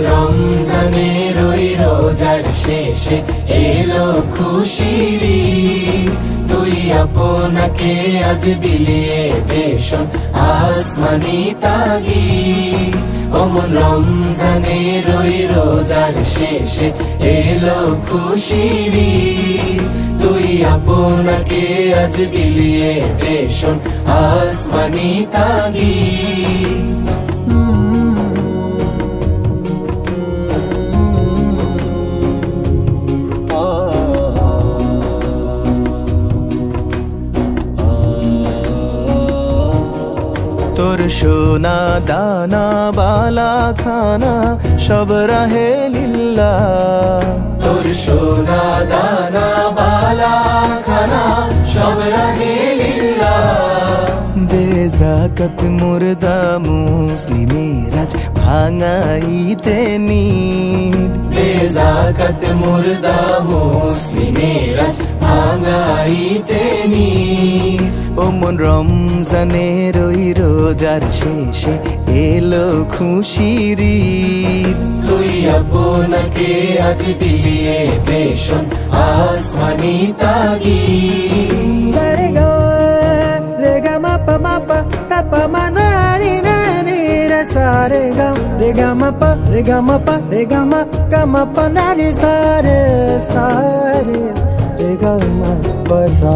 রমজানের ওই রোজার শেষে এলো খুশির ঈদ, তুই আপনাকে আজ বিলিয়ে দেশন আসমানি তাগিদ। ওমন রমজানের ওই রোজার শেষে এলো খুশির ঈদ, তুই আপনাকে আজ বিলিয়ে দেশন আসমানি তাগিদ। তোর সোনা দানা বালা খানা সব রাহে লিল্লাহ, তোর সোনা দানা বালা খানা সব রাহে লিল্লাহ। দে যাকাত মুর্দা মুসলিমের আজ ভাঙাইতে নিদ, দে যাকাত মুর্দা মুসলিমের আজ ভাঙাইতে নিদ। ওমন রমজানের ওই রোজার শেষে এলো খুশির ঈদ, তুই আপনাকে আজ বিলিয়ে দেশন আসমানি তাগিদ। রে গা মা পা মা না রে না রে রে সা রে গা মা পা রে গা মা পা রে গা মা পা না রে সা রে গা মা পা সা।